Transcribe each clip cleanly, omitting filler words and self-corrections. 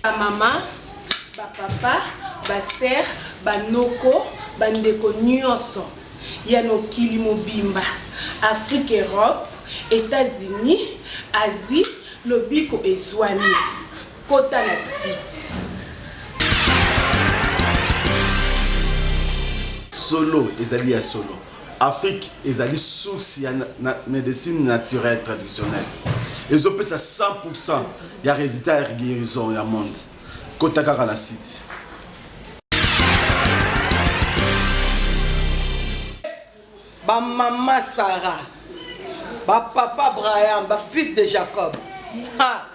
Maman, papa, sœur, noko, bandeko nyonso. Yano kili mobimba. Afrique, Europe, États-Unis, Asie, lobiko ezwani. Kota na site. Solo, ezali ya solo. Afrique, ezali source ya médecine naturelle traditionnelle. Ils ont fait ça 100%. Il y a résultat et guérison dans le monde. Kota kaka na site. Ba maman Sarah, ba papa Brian, ba fils de Jacob. Ha.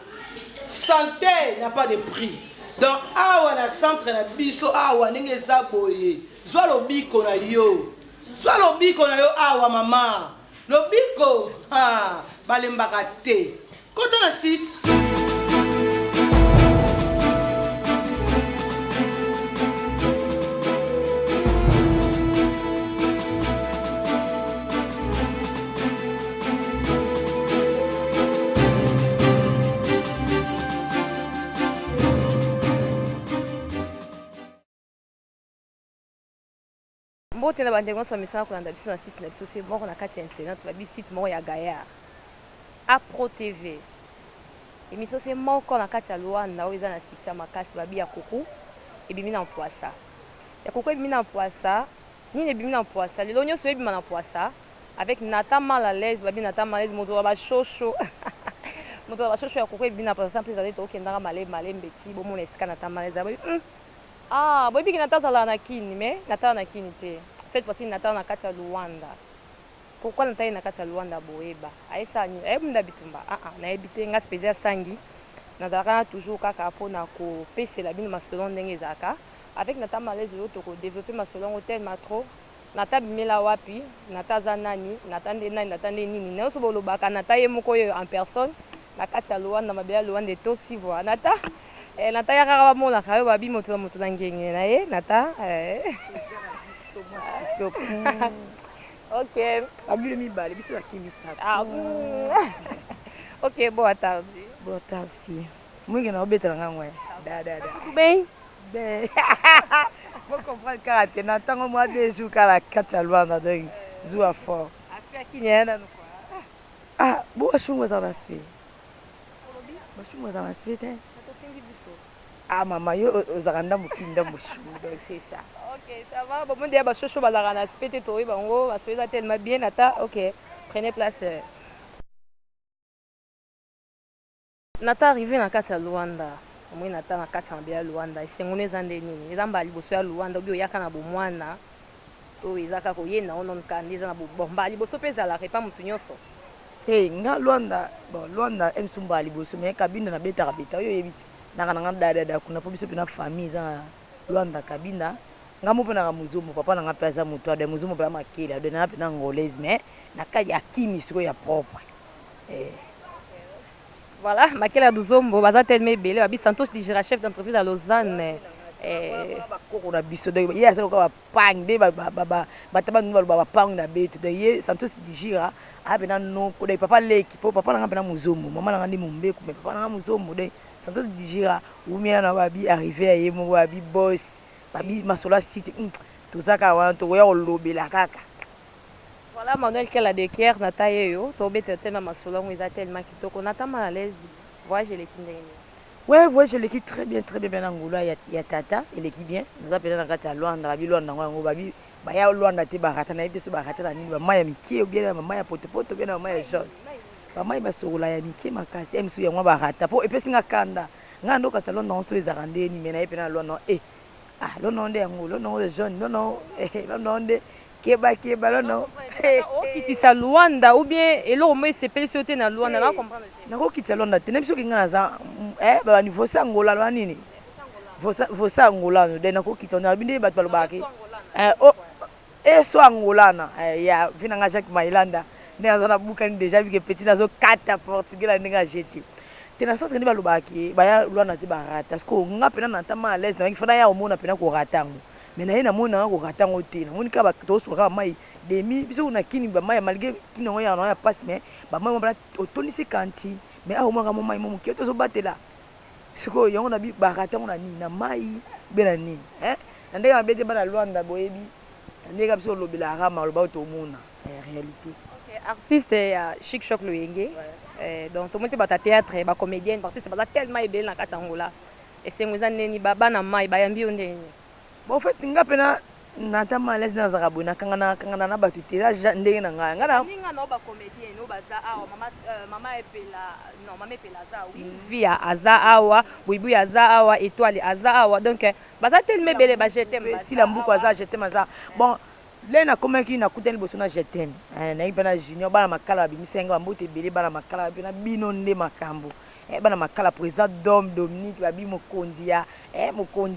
Santé n'a pas de prix. Donc awa na centre na biso awa ndenge za boye. Zwa lobiko na yo. Zwa lobiko na yo awa mama. Lobiko ha balembaka te. Kota na site. Mbote na bandeko so misala ko landa biso na site na biso c'est moko na kati ya internet ba bi site moko ya Gaillard Apro TV émission c'est moko na kati ya Luanda oyo eza na succès makasi ba bi ya kuku ebimi na poisa ya kuku ebimi na poisa nini ebimi na poisa lelo nyonso ebimi na poisa avec Nata mal à l'aise ba bi Nata mal à l'aise moto ba shosho moto ba shosho ya kuku ebimi na poisa plus avec okendanga male mbeti bo mona esika Nata mal à l'aise ah boy biki Nata la na kini mais Nata na kini te cette fois-ci Nata na kati ya Luanda. Pourquoi Nata na kati ya Luanda boeba aisa ni ebunda bitumba na ebite nga spécial sangi Nata toujours kaka pona ko pesela bino masolon ndenge zaka avec Nata malaise yo to ko développer masolon hôtel matro Nata bimela wapi Nata za nani Nata nini ne so bolobaka Nata ye moko yo en personne na kati ya Luanda mabela Luanda to si voix Nata Nata ya kaka mona kayo babi moto na ngenge na ye Nata ok abule mibale biso bakimisa ok boa tarde si mwingi na obetela ngangwe da bem faut comprendre karaté na tango moi deux jours kala kata Luanda donc joua fort afia kinyana no kwa bo shungwa za naspe bo shungwa za naspe te maman yo ozakanda mukinda mushu donc c'est ça. OK, ça va. Bon, dia ba chocho balaka na spete to bango, parce que ça tellement bien Nata. OK, prenez place. Nata arrivé na kati ya Luanda. Moi Nata na kati ya Luanda. Isengone zande nini? Ezamba liboso ya Luanda obi oyaka na bomwana. To ezaka ko yena onon kandiza na bomba liboso peza la repa mutu nyonso. Nga Luanda, bon Luanda emsumba liboso mais kabinda na beta yo yebiti. Nanga dada kuna po biso pina famille za Luanda kabinda ngamu pena nga muzumu papa nanga pesa mutu ade muzumu pa makela de na pena ngolaise mais na kaja kimi siko ya propre voilà makela du zombo baza tellement belé babi Santos Dijira chef d'entreprise à Lausanne ko na biso de ye asa ko ba pang de ba taba ndu ba pang na betu de ye Santos Dijira abena no ko de papa leki po papa nanga pena muzumu mama nanga ndi mumbe ko papa nanga muzumu de Santos Dijira umia na babi arrivé à yemo babi boss babi masola city tout ça ka wana to ya lobela kaka voilà Manuel Kela de Kier Nata yo to bete tellement masola ngo tellement kitoko Nata mal à l'aise voyage l'équipe ndenge ouais voyage l'équipe très bien ngula ya tata l'équipe bien nous appelons na kata Luanda babi Luanda ngo babi ba ya Luanda te barata na biso barata na nini ba maya mikie bien ba maya potopoto bien ba maya jaune mama ibasola ya mikie makasi emsu ya mwa barata po epesinga kanda nga ndo ka salon non so ezaka ndeni mena epena lono lono nde yango lono de jaune lono lono nde keba lono okitisa Luanda ou bien eloko mo esepeli sote na Luanda na comprendre nako kitisa Luanda te nebiso kinga na za ba niveau sangola lo nini vosa angola no de nako kitona binde bato balobaki so angolana ya vinanga Jacques Mailanda na bukani déjà vu que petit nazo 4 portugais ndinga jeté tena sasa ndi balobaki baya Luanda te barata parce que nga pena na tama à l'aise na fana ya omona pena ko ratango mais na yena mona ko ratango te na monika ba to so ka mai demi biso na kini ba mai malgré kini ngo ya no ya passe mais ba mai ba otoni se kanti mais a omona ka mo mai mo ki to so batela siko yango na bi bakata ngona ni na mai bela ni ndenge mabete bana Luanda boyebi ndenge biso lobela rama loba to mona réalité. OK, artiste ya Chic Choc Loyenge. Donc tout le monde ba théâtre ba comédienne artiste ba tellement ebele na Katangola. Et c'est ngweza neni baba na mai ba yambi ondeni. Bon en fait ngapena nata malaise na zakabona kangana na batu te ndenge na nga ngana ninga no ba comédienne no baza awa mama epela non mama epela za oui via aza awa buibu aza awa étoile aza awa donc baza tellement belle ba jetem si la mbuko aza jetem aza bon le na komaki na kutani boso na jetem na ibana junior bana makala bimisenga mbote bele bana makala bina bino nde makambo bana makala président Dom Dominique babi mokonzi ya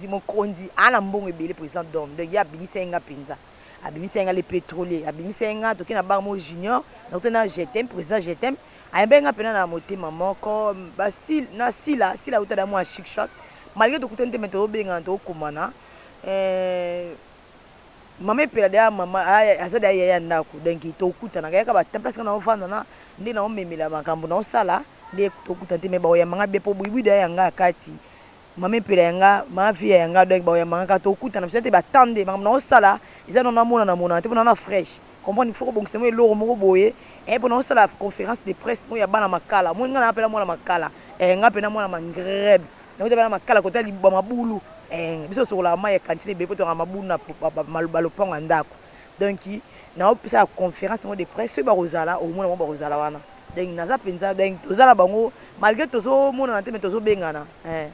mokonzi ana mbongo ebele président Dom donc ya bimisenga penza abimisenga les pétroliers abimisenga tokina ba mo junior na kutana jetem président jetem ayembenga pena na motema moko basil na sila utada mo Chic Choc malgré to kutante meto benga to komana mama pela da mama azada ya ndako donc to kutana kaya ka ba place kana ofanda na ndi na omemela makambo na osala ndi to kutante me ba ya manga be po buibu da yanga kati mama pela yanga ma fille yanga donc ba ya manga to kutana peut-être ba tande makambo na osala ils en na mona te na fresh comprendre il faut bon c'est moi loro moko boye et pour nous la conférence de presse moi ya bana makala moi ngana apela moi makala ngapena moi mangrebe na bana makala kota li ba mabulu biso sur la maille cantine be poto mabulu na baloponga ndako donc na opesa conférence de presse ba rozala au moins ba rozala wana donc naza penza donc tozala bango malgré tozo mona na te mais tozo bengana mais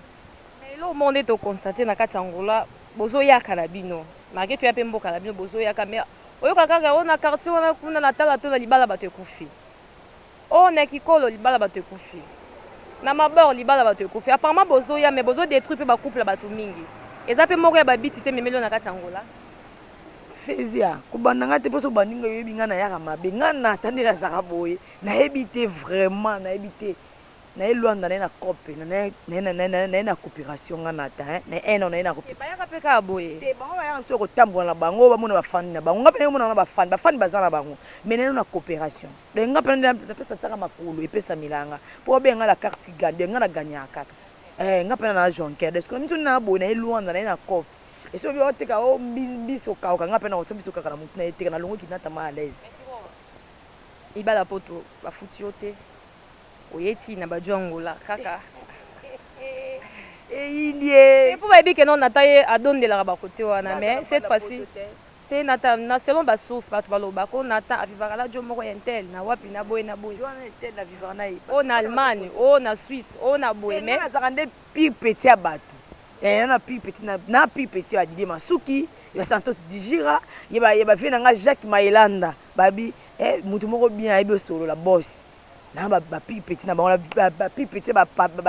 lo monde to constater na Katangola bozo ya karabino malgré tu ya pe mboka karabino bozo ya kamera oyo kaka ona quartier wana kuna na tala to na libala bato ekufi ona kikolo libala bato ekufi na mabor libala bato ekufi apparemment bozo ya mais bozo détruire pe ba couple bato mingi eza pe moko ya babiti te memelo na Katangola fezia kubandanga te poso bandinga yebi ngana ya mabe ngana tandela zakaboye na ebité vraiment na ebité na Luanda na copie na coopération ngana ta na na copie ba ya kapeka boye te bango ba ya ko tambola na bango ba mona ba fan na bango ngapena mona na ba fan bazana bango mais na coopération de ngapena na pesa tsaka makulu epesa milanga po benga la carte gade ngana gagner kaka ngapena na jonker est-ce que mtu na boye na Luanda na copie et so bi oteka o biso ka ngapena o biso ka na mutu na eteka na longo kinata ma à l'aise ibala poto ba futiote oyeti na bajongola kaka indie pour ba bike non nataye adondela ba côté wana mais cette fois-ci te nata na selon ba source ba to baloba ko nata avivaka la jo moko intel na wapi na boye na boye wana intel na vivre na o na Allemagne o na Suisse o na boye mais na zakande pire petit ya bato na pire petit na pire petit ya Didier Masuki ya Santos Dijira yeba vient nga Jacques Mailanda babi mutu moko bien ayebi solo la boss na ba pire petit na ba pire petit ba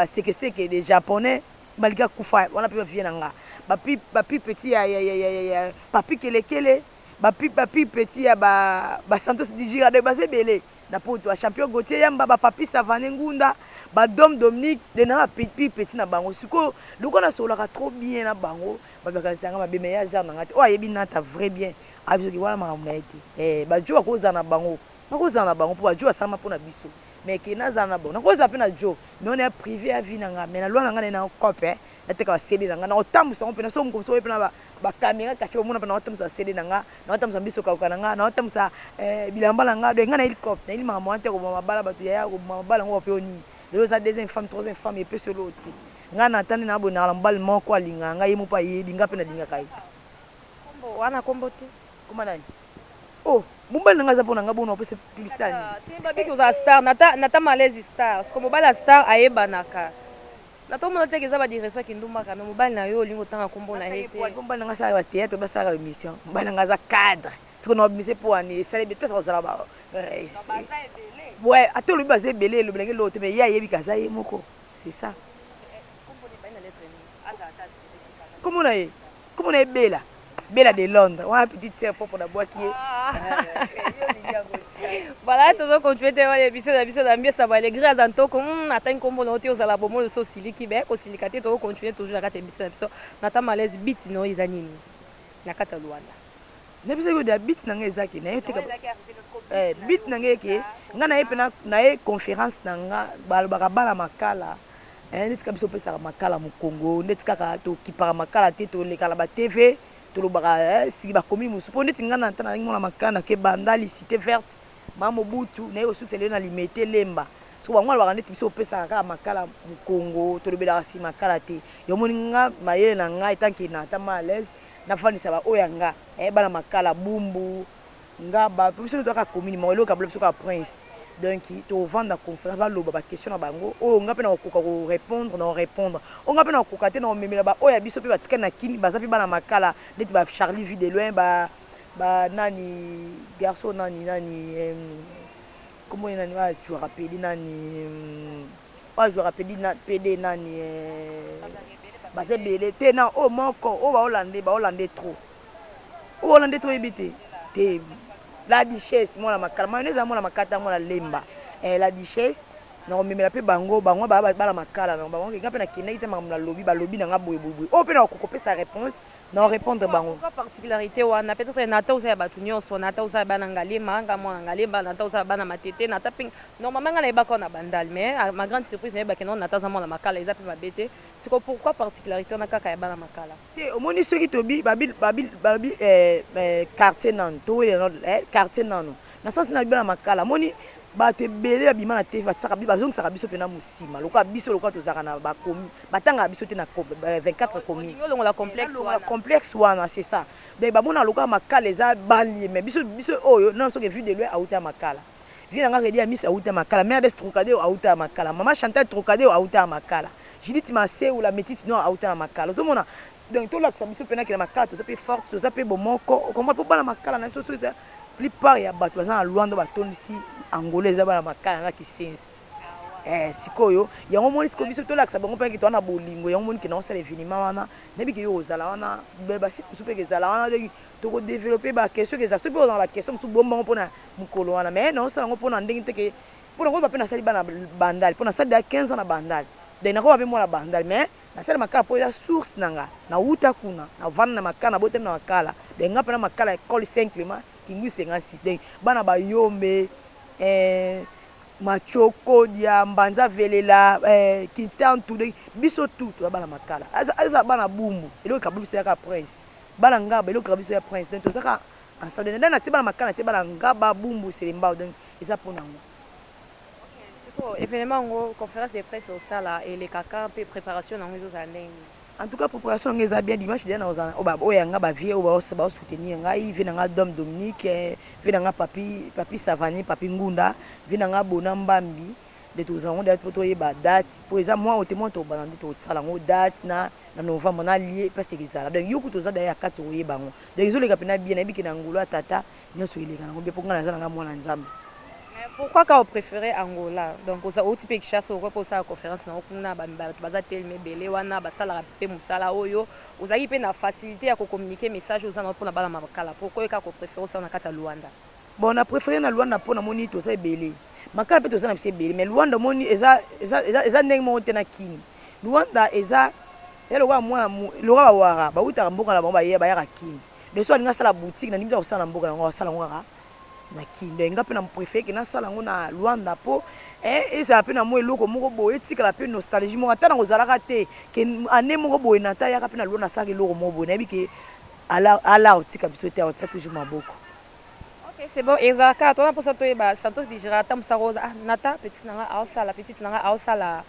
seke des japonais malika kufa wana pe vient nga ba pire petit ya papi kelekele ba pire petit ya ba Santos Dijira de ba sebele na poto champion Gauthier yamba ba papi Savane Ngunda ba Dom Dominique de na pire petit na bango suko loko na solo ka trop bien na bango ba bakasanga ba bemeya genre na ngati o ayebi na ta vrai bien abiso ki wana makamuna ete ba jo ko za na bango po ba jo asama po na biso mais que nazana bon na koza pe na jo mais on est privé à vie nanga mais na loi nanga na cope na teka CD nanga na otambusa on pe na so ngomso pe na ba caméra ka ke mona pe na otambusa CD nanga na otambusa biso ka nanga na otambusa bilamba nanga de ngana hélicoptère ili mama ante ko mabala batu ya ko mabala ngo pe oni le za deuxième femme troisième femme et pe solo ti ngana tani na bona na mbal moko alinga nga yemu pa yebi nga pe na dinga kai kombo wana kombo te koma nani oh mobile nanga za pona nga bona opese publicité ni te babi ko za star nata malaise star ko mobile star ayebanaka nata mo teke za ba direction ki ndumba ka mobile na yo lingo tanga kombo na hete mobile nanga sa ba théâtre ba sa émission mobile nanga za cadre siko na obmise po ani célébrer pesa ko sala ba ouais ato lo baze belé lo belé lo te mais ya yebi kaza ye moko c'est ça comment on est bella de Londres on a petite sœur pour la boîte qui voilà tout ça continuer te wale biso na mbia ça va les grâce en to comme attend comme on aux ala bomo so siliki be ko silikate to continuer toujours la kati biso nata malaise beat no izanini na kata Luanda ne biso ko da beat na ngezaki na yote ka beat na ngeke nga na epena na e conférence na nga balobaka bala makala neti kaka biso opesaka makala mu Congo neti kaka tokipaka makala te tolekala ba TV tolobaka siki bakomi mosu mpo neti nga na nta nalingi mona makala nake bandali cité verte ma Mobutu naye kosuki lelo na limete lemba so bango alobaka neti biso opesaka kaka makala mu Congo tolobelaka si makala te yomoni nga mayele na ngai etanke na ata ma à l'aise nafandisa baoyo nga bana makala bumbu nga bato biso toka commune ma eloko kabla biso ka prince donc tovanda conférence baloba baquestion na bango oyo nga mpe na kokoka korépondre na korépondre oyo nga mpe na kokoka te na komemela baoyo ya biso mpe batikali na kini baza mpe bana makala neti ba Charlie vie de loin ba nani garçon nani comment nani je rappelle nani je rappelle PD nani baza ebele te na oyo moko oyo baholande trop oyo holande trop yebi te la duchesse mwana makala mayonnaise mwana makata mwana lemba la duchesse na komemela mpe bango bala makala na bango nga mpe nakendaki te makambo balobi na nga boyeboyeboye oyo mpe na kokopesa réponse na répondre bango particularité wana peut-être nata osala bato nyonso nata osala bana ngalema nga mwana ngalema nata osala bana matete nata mpe normalement nga nayebaka na bandal mais ma grande surprise nayebaki no nata aza mwana makala eza mpe mabe te siko pourquoi particularité wana kaka ya bana makala te omoni soki tobi babi quartier nano towelela quartier nano na sens na bana makala moni bato ebele babima na te bazongisaka biso mpena mosima lokola biso lokola tozalaka na bakomi batangaka biso te na 24 commune complexe wana c'est ça donc bamona lokola makala eza banlie mais biso oyo non soki vu de loin auta ya makala vie nanga redi ya miso auta ya makala mère des trocadéo auta ya makala mama chantal trocadéo auta ya makala Judith Maseu la métisse non auta ya makala tomona donc tolakisa biso mpena kela makala toza mpe forte toza mpe bomoko okomona mpo bana makala na biso soki plupart ya bato baza na lwando batondisi angolais eza bana makala nga kisensi sikoyo yango moni siko biso tolakisa bango mpe kito wana bolingo yango moni kena osala evenima wana nayebi ke yo ozala wana basi mosu mpe kezala wana donc tokodeveloppe bakestion keza soki mpe ozala bakestion mosu bombango mpona mokolo wana mais naosala yango mpona ndenge teke mpona koyeba mpe nasali bana bandali mpo nasali da 15 ans na bandali donc nakoba mpe mwana bandali mais nasali makala mpo eza source na nga nauta kuna navanda na makala nabotemi na makala donc nga mpe na makala école simplement kingu 56 donc bana bayombe machoko dia mbanza velela kitantu donc biso tutu bana makala aza bana bumbu eloko kabulu biso yaka prince bana ngaba eloko kabulu biso ya prince donc tozaka ensemble ndana ti bana makala ti bana ngaba bumbu selemba donc eza pona ngo événement ngo conférence de presse au sala et les kaka pe préparation na ngo za ndenge en tout cas préparation nga eza bien dimanche dia na ozana oya nga ba vie oba soutenir ngai vi na nga Dom Dominique vi na nga papi Savani papi Ngunda vi na nga Bona Mbambi de tozango de poto yeba date pour eza moi au témoin to balandi to sala ngo date na novembre na lié parce que ça donc yoku toza da ya kati oyeba ngo donc izo le kapena bien na biki na ngolo tata nyoso ileka ngo be ponga na za nga mwana nzambe. Pourquoi quand vous préférez Angola? Donc, vous avez aussi fait chasse au repos à la conférence. On a tellement belé, on a basala pe musala oyo. Vous avez une facilité à communiquer message aux gens pour la bala makala. Pourquoi vous préférez ça na kata Luanda? Bon, on a préféré na Luanda pour na moni to ça belé. Makala pe to ça na belé, mais Luanda moni eza ndenge mo tena kini. Luanda eza elo wa mwa lo wa wara, ba uta mboka na bomba yeba ya kini. De so nga sala boutique na nimba ko sala mboka na ngo sala ngwa na kinde nga pe na préféré que na sala ngo na Luanda po eza pe na mo eloko moko boye tika la pe nostalgie mo ata na kozalaka te ke ane moko boye na ta ya ka pe na Luanda saka eloko mo boye na bi ke ala tika biso te on tsa toujours maboko. OK, c'est bon. Ezaka toi pour ça to ba Santos dijera ta musaroza nata petite nanga a sala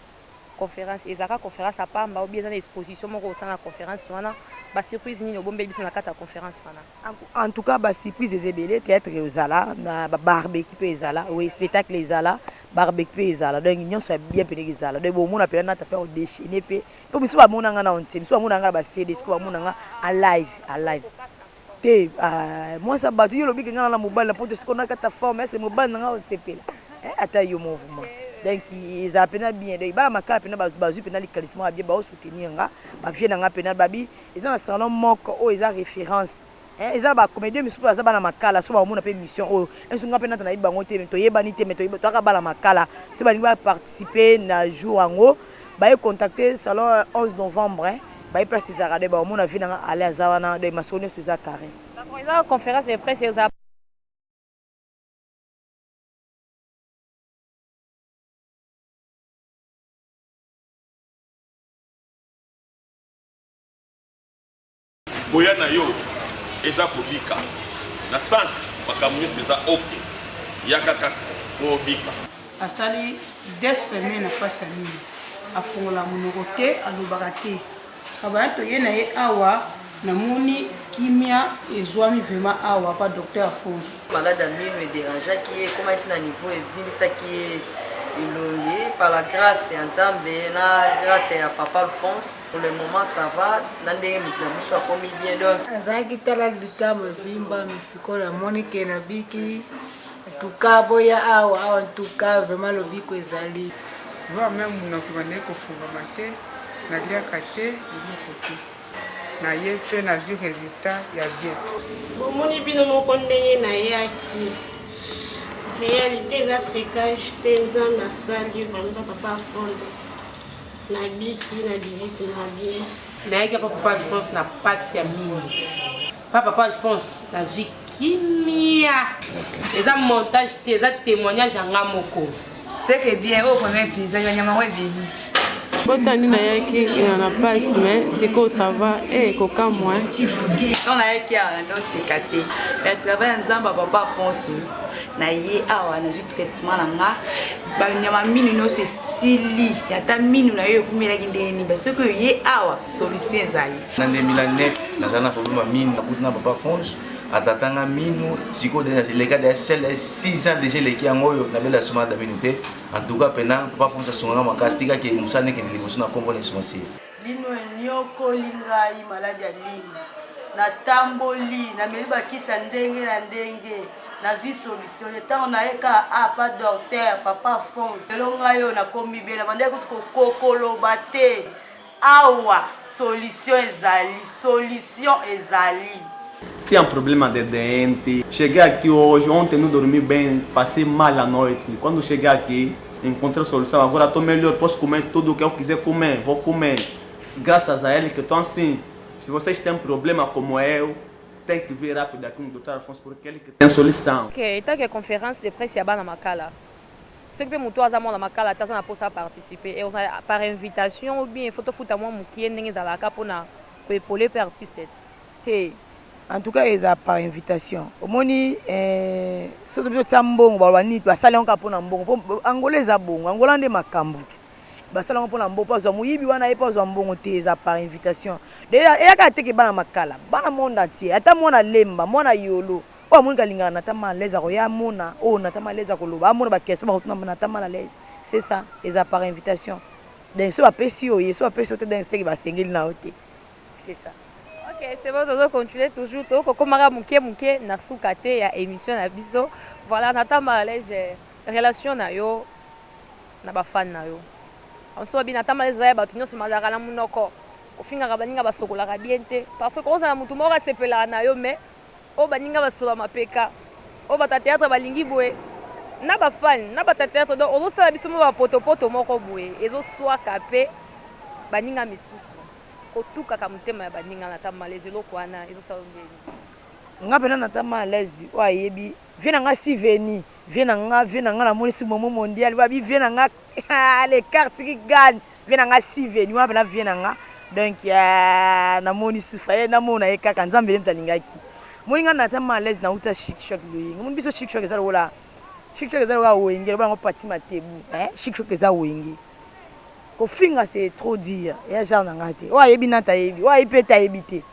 conférence ezaka conférence à pamba ou bien dans exposition moko au sein la conférence wana ba surprise ni obombe biso na kata conférence wana en tout cas ba surprise ezebele théâtre ezala na ba barbecue pe ezala oui spectacle ezala barbecue pe ezala donc nyonso bien pe ezala donc bo mona pe na ta faire déchaîner pe po biso ba mona nga na onte biso ba mona nga ba CD biso ba mona nga à live te moi ça batu yo lobi nga na mobile na poto sikona kata forme c'est mobile nga o sepela ata yo mouvement donc ils appellent bien donc ba makala pena bazu pena li charisme bien ba soutenir nga ba vie na nga pena babi ils ont un salon moko o ils ont référence ils ont ba comédien misu ba za ba na makala so ba mona pe mission o ensu nga pena na bango te to yebani te to yeba to ka ba la makala so ba ni ba participer na jour ango ba contacter salon 11 novembre ba place des arade ba mona vie na nga aller azawana de masone sur za carré d'accord ils ont conférence de presse koya na yo eza kobika na centre makambo nyonso eza ok yaka kaka po obika asali 2 semaines afasi ya nini afongola monoko te alobaka te kabaya toye na ye awa namoni kimia ezwami vraiment awa pa docteur Alphonse malade ya mino ederangeaki ye koma eti na niveau evilisaki ye elongi par la grâce ya nzambe na grâce ya papa Alphonse pour le moment ça va na ndenge moto na biso akomi bien donc azalaki tala likambo evimba misikola amoni ke nabiki tuka boya awa tuka vraiment lobiko ezali va même monoko bandeki kofungama te naliaka te eloko te na ye mpe na vi résultat ya bien bomoni bino moko ndenge nayaki réalité eza tricage te nzambe asali vraiment papa Alphonse nabiki na dirite na bien nayaki pa papa Alphonse na pasi ya mingi pa papa Alphonse nazwi kimia eza montage te eza témoignage yanga moko seke bien oyo premier épisode ya nyama webini botandi nayaki na pasi me sikoyo ça va ekoka mwa ntango nayaki awa nandoseka te mais travail ya nzambe ya papa Alphonse na ye awa nazwi traitement na nga banyama minu nyonso esili yata minu na yo ekumelaki ndenge nini basoki oyo ye awa solution ezali na 2009 naza na problème ya minu nakuti na papa Alphonse atatanga minu sikoyo leka de 6 ans déjà eleki yango oyo nabela soma da minu te en tout cas pena papa Alphonse asunganga makasi tikaki mosala nekende liboso na nkombo na esomasi lino enyokoli ngai maladi ya lino natamboli nameli bakisa ndenge na ndenge nazwi solution ntango nayeka pa docteur papa Alphonse lelo ngai oyo nakomi bien nabandeki kuti kokoloba te awa solution ezali. Tinha um problema de dente. Cheguei aqui hoje, ontem não dormi bem, passei mal a noite. Quando cheguei aqui, encontrei a solução. Agora estou melhor, posso comer tudo o que eu quiser comer, vou comer. Graças a ele que estou assim. Se vocês têm problema como eu, tem que vir rápido aqui no Dr. Alphonse, porque ele que tem solução. Ok, então que a conférence de presse é na Makala. Ceux qui veulent monter à la Makala, ils ont pour participer. Et par invitation ou bien photo foot à moi qui est né à la pour épauler les artistes. Hey. En tout cas, ils ont par invitation. Au moni, ce que nous avons bon, balwani, basala on kapona mbongo. Angolais a bon, Angola de makambu. Basala on pona mbongo, pas muyibi wana e pas mbongo te za par invitation. Déjà, et aka teke bana makala, bana monde entier. Ata mona lemba, mona yolo. O moni kalinga na tama leza ko ya mona, o na tama leza ko loba, mona ba question ba tuna na tama la leza. C'est ça, ils ont par invitation. Donc so apesio, so apesio te dans ce qui va sengeli na ote. C'est ça. Ok, c'est bon, on va continuer toujours. Comme muke na soukate ya émission na biso. Voilà, nata malaise relation na yo na ba fan na yo. On so bi nata malaise ya batu nyonso mazaka na munoko. Ofinga ka baninga basokola ka bien te. Parfois ko za mutu moko sepela na yo mais o baninga basola mapeka. O bata théâtre balingi boye. Na ba fan, na bata théâtre donc on sala biso mo ba poto moko boye. Ezo soa kapé baninga misusu. Kotuka kamutema ya baninga na tamalezi loko wana ezosala ngeni nga pena na tamalezi wa yebi viena nga si veni viena nga na monisi momo mondial ba bi viena nga les cartes qui gagnent viena nga si veni wa pena viena nga donc ya na monisi faye na mona e kaka nzambe mtalingaki moninga na tamalezi na uta chic choc loyi ngombi biso chic choc ezala wala chic choc ezala wa wenge ba ngo pati matebu chic choc ezala wenge kofinga c'est trop dire ya genre na ngate wa yebi na ta yebi wa ipeta yebite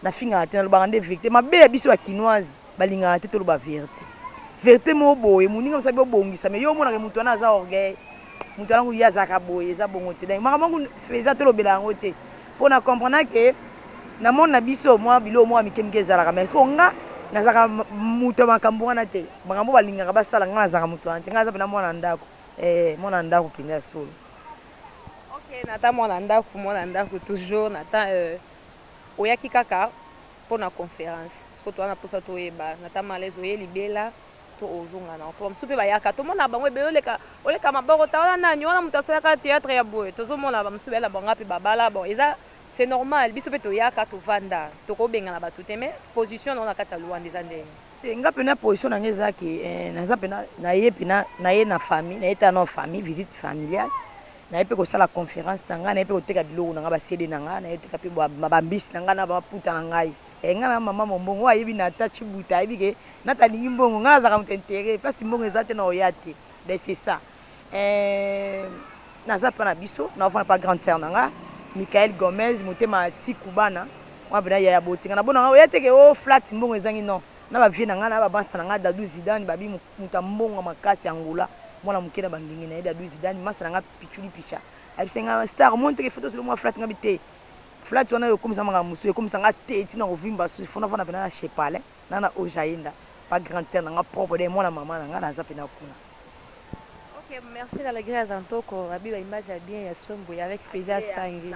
na finga te na lo bande vérité ma be biso ya kinoise balinga te to lo ba vérité mo boye muninga sabi obongisa mais yo mona ke mutu na za orgueil mutu na nguya za ka boye za bongo te donc makambo feza to lo bela ngote pour na comprendre que na mona biso moi bilo moi mikemke za la mais ko nga na za ka mutu makambo wana te makambo balinga ka basala nga za ka mutu ante nga za na mona ndako pinda solo. Nata mwana ndako toujours nata oyaki kaka pour na conférence parce que toi na posa to eba nata malaise oye libela to ozonga na pour msupe bayaka to mona bango ebe oleka maboko ta wana nani wana mutasala ka théâtre ya boye to mona ba msupe la banga pe babala bon eza c'est normal biso pe to yaka to vanda to ko benga na batu te mais position na kata luanda eza ndenge nga pena position na ngezaki naza pena na ye pena na ye na famille na eta na famille visite familiale na pe ko sala conférence na nga na pe ko teka biloko na nga ba CD na nga na teka pe ba mbisi na nga na ba puta na ngai nga na mama mombongo ayebi na tachi buta ayebi ke na talingi mbongo nga za ka mtentere parce mbongo ezate na oyate ben c'est ça naza pa na biso na ofana pa grande sœur na nga Michael Gomez motema ti kubana wa bina ya botinga na bona nga oyate ke o flat mbongo ezangi non na ba vie na nga na ba bansa na nga Dadou Zidane babi muta mbongo makasi Angola mwana mukena bangingi na Dadou Zidane masa na nga pichuli pisha abisenga star monte ke photo sur moi flat nga bite flat wana yo komisa manga musu yo komisa nga teti na ovimba su fona fona pena na chepale na ojainda pas grande sœur na nga propre de mwana mama na nga na za pena kuna. Ok, merci d'Allegri à Zantoko. Abi la image est bien, il y a Sombo, avec Spécial Sangi.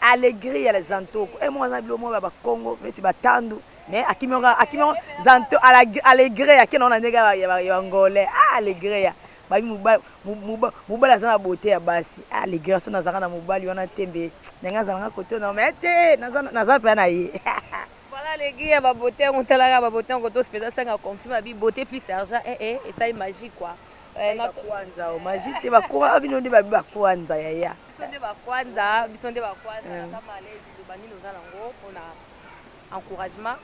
Allegri à la Zantoko. Et moi, je suis au Congo, je suis Tandu. Mais à qui me Zanto, Allegri, à qui on a des Angolais. Ah, Allegri. Mubala zana beauté ya basi. Allegri, so nazanga na mubali wana tembe. Nenga zanga côté na mete, naza pa na ye. Voilà les gars, ma beauté, on t'a la ma beauté, on compte spécial ça a confirmé ma beauté plus argent et ça est magique quoi. Na kwanza o magique te ba kwa bino de ba kwanza ya. Bisonde ba kwanza kama les bani nous allons on a encouragement.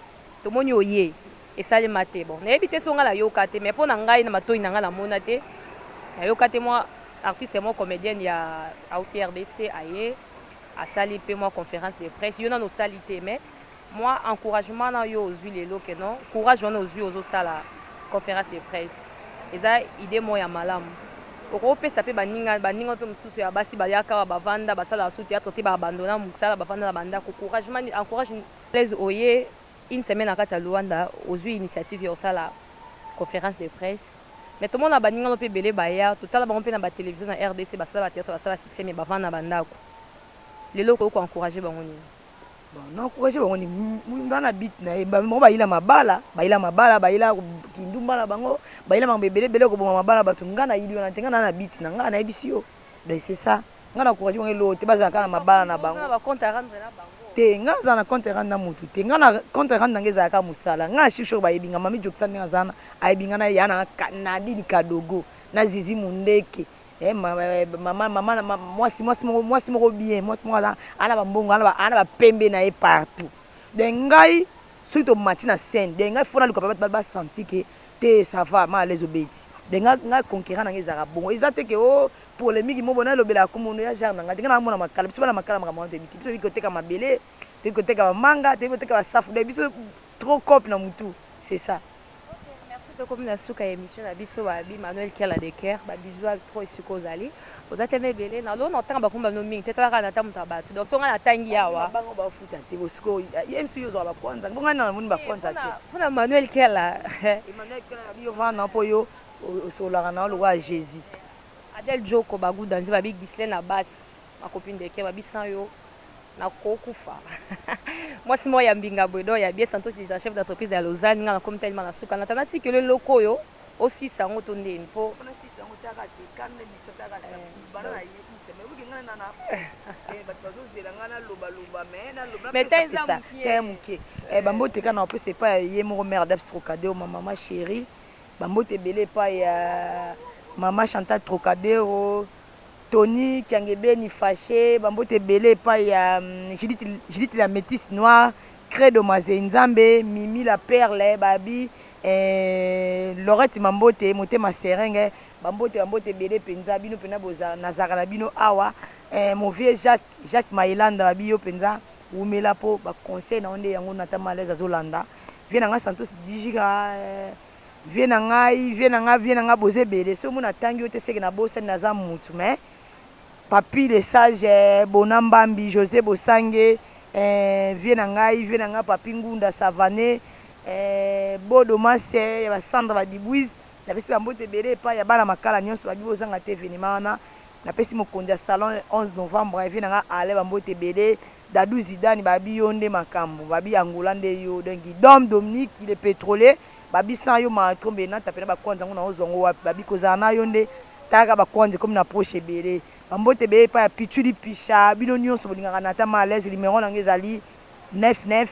To moni oye et ça les maté bon. Na ebité songa la yokate mais pour na ngai na matoi na nga na monate. Na yokate moi artiste et moi comédienne ya Outi RDC aye a sali pe moi conférence de presse. Yo na no salité mais moi encouragement na yo aux huiles lo que non courage on aux huiles aux sala conférence de presse eza idée moi ya malamu okope sape baninga pe mususu ya basi bayaka bavanda basala su théâtre te ba abandona musala bavanda banda encouragement encourage les oye une semaine à kata Luanda aux huiles initiative yo sala conférence de presse mais tout le monde a baninga lo pe belé baya tout à pe na ba télévision na RDC basala théâtre basala succès mais bavanda bandako lelo ko encourager bangoni. Non, pourquoi je vais dans la bite na mo ba ila mabala baila kindumba na bango baila mambebele bele ko bomba mabala batu ngana ili na tenga na bite na ngana ebisio ben c'est ça ngana ko je ngelo te baza kana mabala na bango ba compte rendre na bango te ngaza na compte rendre na mutu te ngana compte rendre ngeza ka musala ngana shisho ba yebinga mami jokisa ngana zana ayibinga na yana na dini kadogo na zizi mundeke maman moi si mo bien moi ana ba mbongo ana ba pembe na e partout de ngai surtout matina scène de ngai fona luka ba senti que te ça va ma les obéti de ngai conquérant na ngeza bon ezate que o polémique mo bona lobela ko mono ya genre nga ngana mona makala biso bana makala mama te biso biko teka mabele te ko teka manga te ko teka safu de biso trop cop na mutu c'est ça. Comme la souka émission na biso babi Manuel Kiala de Caire ba bisou trop isiko zali ozate mebele na lo na tanga ba kumba no mingi teta kana tamuta batu donc songa na tangi yawa bango ba futa te bosiko yemsu yo zo ba kwanza bonga na muni ba kwanza te kuna Manuel Kiala Emmanuel Kiala bi yo vana po yo sola na lo wa Jésus Adel Joko bagu danje babi Gislaine na bas ma copine de Caire babi sans yo na kokufa moi si moi ya mbinga bodo ya bien santo déjà chef d'entreprise ya Lausanne nga na comme tellement na suka na tanati que le loko yo aussi sango to ndeni po na si sango taka te kanne biso taka ta bana na yesu te mais wuki ngana na bato zela ngana loba mais na loba mais teza muke bambote kana pe c'est pas ye mo mère d'abs Trocadéro maman chérie bambote belé pas ya maman Chantal Trocadéro Tony Kiangebeni fâché bambote belé pas ya Judith la métisse noire Credo Mazenzambe Mimi la perle babi Laurette Mambote motema serenge bambote belé penza bino pena boza nazaka na bino awa mon vieux Jacques Mailanda babi yo penza umela po ba conseil na onde yango na tamalaise azolanda viens nga Santos dijiga viens nga boze belé so mona tangi yo te seke na bosa na za mutu mais Papi le sage Bonambambi José Bosange viens nga Papi Ngunda Savané Bodo Masse ya Sandra Badibouiz na pesi bambote belé pa ya bana makala nyonso babi bozanga te événement wana na pesi mokonzi ya salon 11 novembre viens nga ale bambote belé Dadou Zidane babi yonde makambo babi Angola nde yo donc Dom Dominique il est pétrolier babi sans yo ma trombe na tapena ba kwanza ngona ozongo wapi babi kozana yonde taka ba kwanza comme na proche belé bambote belé pa ya pichuli pisha bino nyonso bolingaka na ta malaise numéro na ngezali 99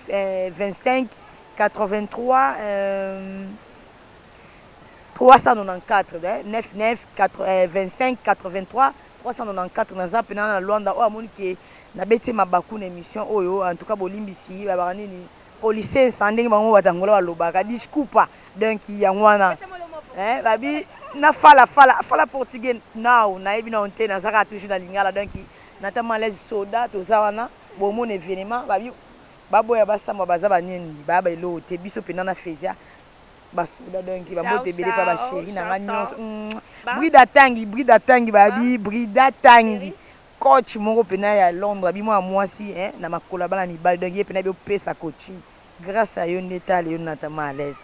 25 83 394 99 25 83 394 naza pena na Luanda o amoni ke na beti mabaku na émission oyo en tout cas bolimbisi ba nini policier sanding bango batangola balobaka disculpa donc yangwana babi na fala portugais now na ebi na onte na zaka toujours na lingala donc natama les soda tozawana bomo na événement babi baboya basamba baza banini baba elo te biso pena na fezia basoda donc babote belé pa ba chéri na nganyonso brida tangi babi brida tangi coach moko pena ya Londres abi moi si na makolo bana ni bal donc ye pena bi pesa coaching grâce à yo neta le yo natama à l'aise